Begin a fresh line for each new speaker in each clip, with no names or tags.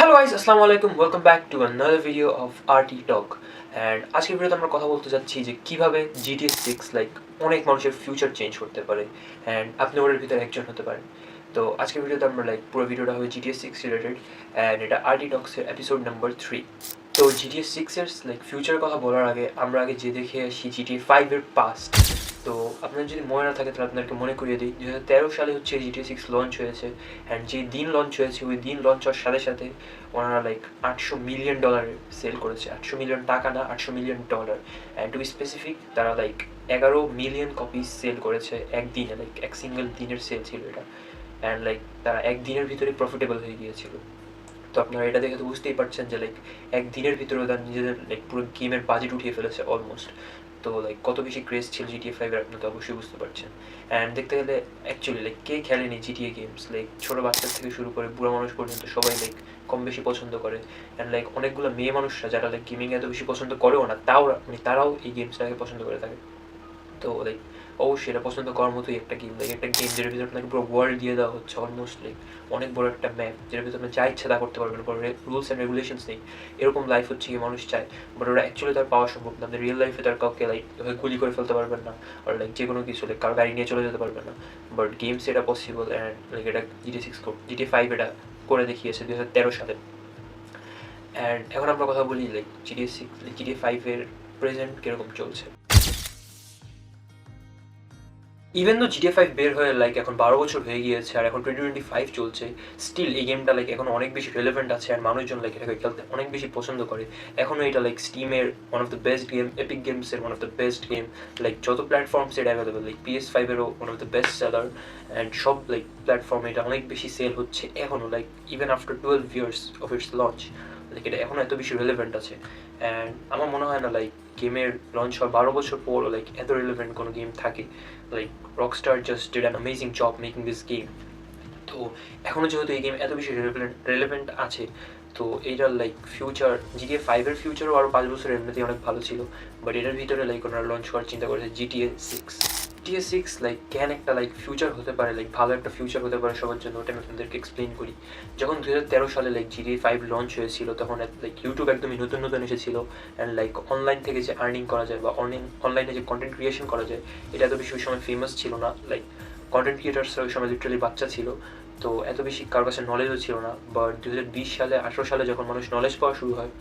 Hello guys, আসসালামু আলাইকুম। Welcome back to another video of RT talk. And আজকের ভিডিওতে আমরা কথা বলতে যাচ্ছি যে কীভাবে জিটিএ সিক্স অনেক মানুষের ফিউচার চেঞ্জ করতে পারে অ্যান্ড আপনি ওদের ভিতরে একজন হতে পারেন। তো আজকের ভিডিওতে আমরা পুরো ভিডিওটা হবে জিটিএ সিক্স রিলেটেড অ্যান্ড এটা আরটি টক্সের এপিসোড নাম্বার 3। তো জিটিএ সিক্সের ফিউচারের কথা বলার আগে আমরা আগে যে দেখে আসি জিটিএ 5-এর পাস্ট। তো আপনার যদি মনে না থাকে তাহলে আপনাকে মনে করিয়ে দিই, 2013 সালে হচ্ছে জিটিএ সিক্স লঞ্চ হয়েছে। অ্যান্ড যে দিন লঞ্চ হয়েছে ওই দিন লঞ্চ হওয়ার সাথে সাথে ওনারা $800 মিলিয়ন সেল করেছে। 800 মিলিয়ন টাকা না, $800 million. And to be specific, তারা 11 মিলিয়ন কপি সেল করেছে একদিনে, এক সিঙ্গেল দিনের সেল ছিল এটা। অ্যান্ড তারা একদিনের ভিতরে প্রফিটেবল হয়ে গিয়েছিল। তো আপনারা এটা দেখে তো বুঝতেই পারছেন যে এক দিনের ভিতরে তারা নিজেদের পুরো গেমের বাজেট উঠিয়ে ফেলেছে অলমোস্ট। তো কত বেশি ক্রেজ ছিল জিটিএ 5-এর আপনি তো অবশ্যই বুঝতে পারছেন। অ্যান্ড দেখতে গেলে অ্যাকচুয়ালি কে খেলেনি জিটিএ গেমস? ছোটো বাচ্চার থেকে শুরু করে বুড়ো মানুষ পর্যন্ত সবাই কম বেশি পছন্দ করে। অ্যান্ড অনেকগুলো মেয়ে মানুষরা যারা গেমিং এত বেশি পছন্দ করেও না, তারাও এই গেমসটাকে পছন্দ করে থাকে। তো অবশ্যই এটা পছন্দ করার মতোই একটা গেম। একটা গেম যেটার ভিতরে আপনাকে পুরো ওয়ার্ল্ড দিয়ে দেওয়া হচ্ছে অলমোস্ট, অনেক বড় একটা ম্যাপ যেটার ভিতরে আপনি যা ইচ্ছা তা করতে পারবেন, কোনো রুলস অ্যান্ড রেগুলেশনস নেই। এরকম লাইফ হচ্ছে কি মানুষ চায়, বাট ওরা অ্যাকচুয়ালি তার পাওয়া সম্ভব না। আপনি রিয়েল লাইফে তার কাউকে গুলি করে ফেলতে পারবেন না, আর যে কোনো কিছু কারো গাড়ি নিয়ে চলে যেতে পারবেন না। বাট গেমস এটা পসিবল। অ্যান্ড এটা জিটিএ 5 এটা করে দেখিয়েছে 2013 সালে। অ্যান্ড এখন আমরা কথা বলি জিটিএ 5-এর প্রেজেন্ট কীরকম চলছে। ইভেন তো জিটিএ 5 বের হয়ে এখন 12 বছর হয়ে গিয়েছে আর এখন 2025 চলছে, স্টিল এই গেমটা এখন অনেক বেশি রেলেভেন্ট আছে আর মানুষজন এটাকে খেলতে অনেক বেশি পছন্দ করে। এখনও এটা স্টিমের one of the best game, epic গেমসের one of the best game. যত প্ল্যাটফর্মস এটা অ্যাভেলেবল, PS5-এরও one of the best seller. And সব প্ল্যাটফর্মে এটা অনেক বেশি সেল হচ্ছে এখনও, even after 12 years of its launch. এটা এখনও এত বেশি রেলেভেন্ট আছে। অ্যান্ড আমার মনে হয় না গেমের লঞ্চ হওয়ার 12 বছর পর এত রিলেভেন্ট কোনো গেম থাকে। Rockstar just did an amazing job making this game. তো এখনও যেহেতু এই গেম এত বেশি রেলেভেন্ট আছে, তো এইটার ফিউচার, জিটিএ 5-এর ফিউচারও আরও 5 বছর এমনিতেই অনেক ভালো ছিল। বাট এটার ভিতরে ওনারা লঞ্চ করার চিন্তা করেছে জিটিএ 6। জিটিএ 6 কেন একটা ফিউচার হতে পারে, ভালো একটা ফিউচার হতে পারে সবার জন্য, ওটা আমি আপনাদেরকে এক্সপ্লেন করি। যখন 2013 সালে জিটিএ 5 লঞ্চ হয়েছিল তখন ইউটিউব একদমই নতুন নতুন এসেছিল। অ্যান্ড অনলাইন থেকে যে আর্নিং করা যায় বা অনলাইনে যে কন্টেন্ট ক্রিয়েশন করা যায়, এটা এত বেশি ওই সময় ফেমাস ছিল না। কন্টেন্ট ক্রিয়েটার্সরা ওই সময় লিটারালি বাচ্চা ছিল, তো এত বেশি কারোর কাছে নলেজও ছিল না। বাট 2020 সালে 18 সালে যখন মানুষ নলেজ পাওয়া শুরু হয়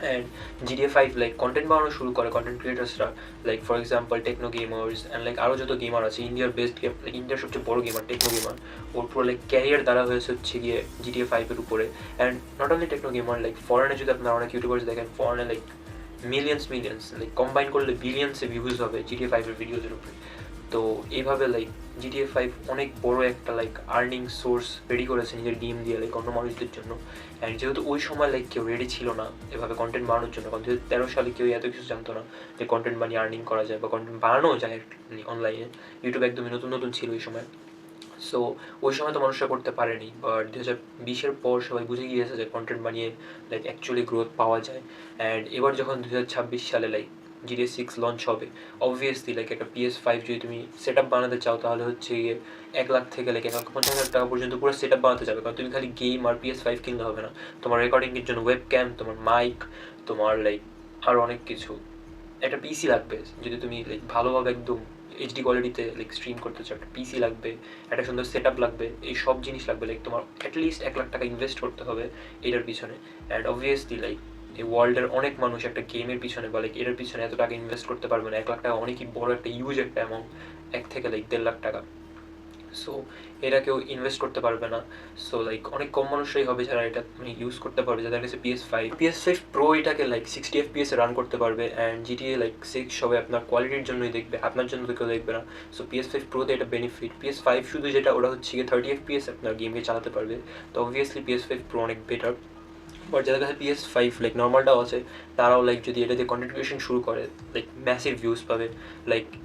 অ্যান্ড জিটিএ 5 কন্টেন্ট বানানো শুরু করে কন্টেন্ট ক্রিয়েটার্সরা, for example techno gamers and আরও যত গেমার আছে, ইন্ডিয়ার বেস্ট গেম, ইন্ডিয়ার সবচেয়ে বড় গেমার টেকনো গেমার, ওর পুরো ক্যারিয়ার দ্বারা হয়েছে হচ্ছে গিয়ে জিটিএ 5-এর উপরে। And not only techno gamer, ফরেনে যদি আপনারা অনেক ইউটিউবার্স দেখেন, ফরেনে মিলিয়ন্স কম্বাইন করলে বিলিয়ন্সে ভিউজ হবে জিটিএ 5-এর ভিডিওসের উপরে। তো এইভাবে জিটিএ 5 অনেক বড় একটা আর্নিং সোর্স রেডি করেছে নিজের গেম দিয়ে অন্য মানুষদের জন্য। অ্যান্ড যেহেতু ওই সময় কেউ রেডি ছিল না এভাবে কন্টেন্ট বানানোর জন্য, কারণ 2013 সালে কেউ এত কিছু জানতো না যে কন্টেন্ট বানিয়ে আর্নিং করা যায় বা কন্টেন্ট বানানো যায় অনলাইনে। ইউটিউব একদমই নতুন নতুন ছিল ওই সময়। সো ওই সময় তো মানুষরা করতে পারেনি, বাট 2020-এর পর সবাই বুঝে গিয়েছে যে কন্টেন্ট বানিয়ে অ্যাকচুয়ালি গ্রোথ পাওয়া যায়। অ্যান্ড এবার যখন 2026 সালে জিটিএ 6 লঞ্চ হবে, অবভিয়াসলি একটা PS5 যদি তুমি সেট আপ বানাতে চাও তাহলে হচ্ছে গিয়ে 1 লাখ থেকে 1,50,000 টাকা পর্যন্ত পুরো সেট আপ বানাতে যাবে। কারণ তুমি খালি গেম আর PS5 কিনতে হবে না, তোমার রেকর্ডিংয়ের জন্য ওয়েব ক্যাম, তোমার মাইক, তোমার আরও অনেক কিছু, একটা পিসি লাগবে। যদি তুমি ভালোভাবে একদম এইচডি কোয়ালিটিতে স্ট্রিম করতে চাও, একটা পিসি লাগবে, একটা সুন্দর সেট আপ লাগবে, এই সব জিনিস লাগবে। তোমার অ্যাটলিস্ট 1 লাখ টাকা ইনভেস্ট করতে হবে এটার পিছনে। অ্যান্ড অবভিয়াসলি এই ওয়ার্ল্ডের অনেক মানুষ একটা গেমের পিছনে বা এটার পিছনে এত টাকা ইনভেস্ট করতে পারবে না। 1 লাখ টাকা অনেকই বড় একটা ইউজ একটা অ্যামাউন্ট, 1 থেকে 1.5 লাখ টাকা। সো এটা কেউ ইনভেস্ট করতে পারবে না। সো অনেক কম মানুষই হবে যারা এটা ইউজ করতে পারবে, যাদের কাছে PS5 Pro এটাকে 60 FPS রান করতে পারবে। অ্যান্ড জিটিএ 6 সবাই আপনার কোয়ালিটির জন্যই দেখবে, আপনার জন্য তো কেউ দেখবে না। সো PS5 Proতে এটা বেনিফিট। PS5 শুধু যেটা ওরা হচ্ছে গিয়ে 30 FPS আপনার গেমকে চালাতে পারবে, তো অবভিয়াসলি PS5 Pro অনেক বেটার। বাট যাদের কাছে PS5 নর্মালটাও আছে, তারাও যদি এটা দিয়ে কন্টেন্ট ক্রিয়েশন শুরু করে ম্যাসিভ ভিউজ পাবে।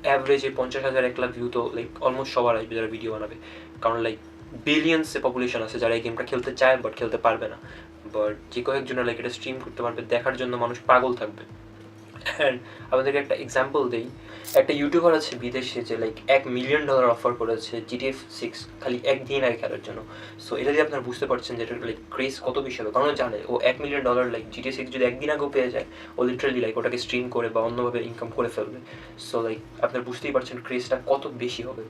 অ্যাভারেজে 50,000 1 লাখ ভিউ তো অলমোস্ট সবার আসবে যারা ভিডিও বানাবে। কারণ বিলিয়ন্সে পপুলেশন আছে যারা এই গেমটা খেলতে চায় বাট খেলতে পারবে না। বাট যে কয়েকজন এটা স্ট্রিম করতে পারবে, দেখার জন্য মানুষ পাগল থাকবে। অ্যান্ড আপনাদেরকে একটা এক্সাম্পল দেই, একটা ইউটিউবার আছে বিদেশে যে লাইক $1 মিলিয়ন অফার করেছে GTA 6 খালি একদিন আগে খেলার জন্য। সো এটা দিয়ে আপনারা বুঝতে পারছেন যে এটা লাইক ক্রেজ কত বেশি হবে, কারণ জানে ও $1 মিলিয়ন লাইক GTA 6 যদি একদিন আগেও পেয়ে যায়, ও লিটারালি লাইক ওটাকে স্ট্রিম করে বা অন্যভাবে ইনকাম করে ফেলবে। সো লাইক আপনারা বুঝতেই পারছেন ক্রেজটা কত বেশি হবে।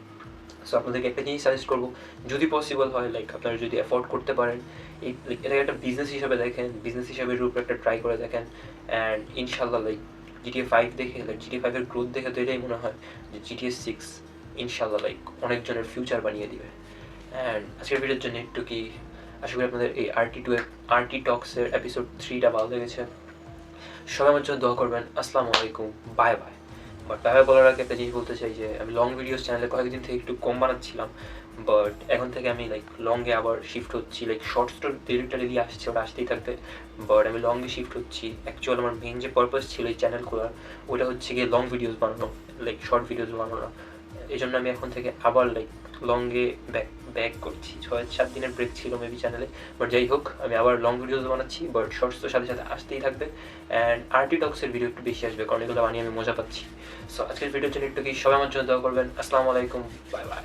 সো আপনাদেরকে একটা জিনিস সাজেস্ট করবো, যদি পসিবল হয় লাইক আপনারা যদি অ্যাফোর্ড করতে পারেন, এই লাইক এটাকে একটা বিজনেস হিসাবে দেখেন, বিজনেস হিসাবে এর উপর একটা ট্রাই করে দেখেন। অ্যান্ড ইনশাল্লাহ লাইক GTA 5 দেখে, লাইক GTA 5-এর গ্রোথ দেখে তো এটাই মনে হয় যে GTA 6 ইনশাল্লাহ লাইক অনেকজনের ফিউচার বানিয়ে দিবে। অ্যান্ড আজকের ভিডিওর জন্য একটু কি, আশা করি আপনাদের এই RT টক্সের এপিসোড 3টা ভালো লেগেছে। সবাই আমার জন্য দোয়া করবেন। আসসালামু আলাইকুম, bye bye. But bye bye বলার আগে একটা জিনিস বলতে চাই যে আমি লং ভিডিওস চ্যানেলে কয়েকদিন থেকে একটু কম বানাচ্ছিলাম, বাট এখন থেকে আমি লাইক লংয়ে আবার শিফট হচ্ছি। লাইক শর্টস তো ডেলি আসছে, ওটা আসতেই থাকবে, বাট আমি লংয়ে শিফট হচ্ছি। অ্যাকচুয়াল আমার মেইন যে পারপাস ছিল এই চ্যানেল খোলার, ওটা হচ্ছে গিয়ে লং ভিডিওস বানানো, লাইক শর্ট ভিডিওস বানানো। এই জন্য আমি এখন থেকে আবার লাইক লংয়ে ব্যাক করছি। 6-7 দিনের ব্রেক ছিল মেবি চ্যানেলে, বাট যাই হোক আমি আবার লং ভিডিওস বানাচ্ছি, বাট শর্টস তো সাথে সাথে আসতেই থাকবে। অ্যান্ড RT টক্সের ভিডিও একটু বেশি আসবে, কারণ এগুলো বানিয়ে আমি মজা পাচ্ছি। সো আজকের ভিডিওর জন্য একটু কি সবাই আমার জন্য দোয়া করবেন। আসসালামু আলাইকুম, বাই বাই।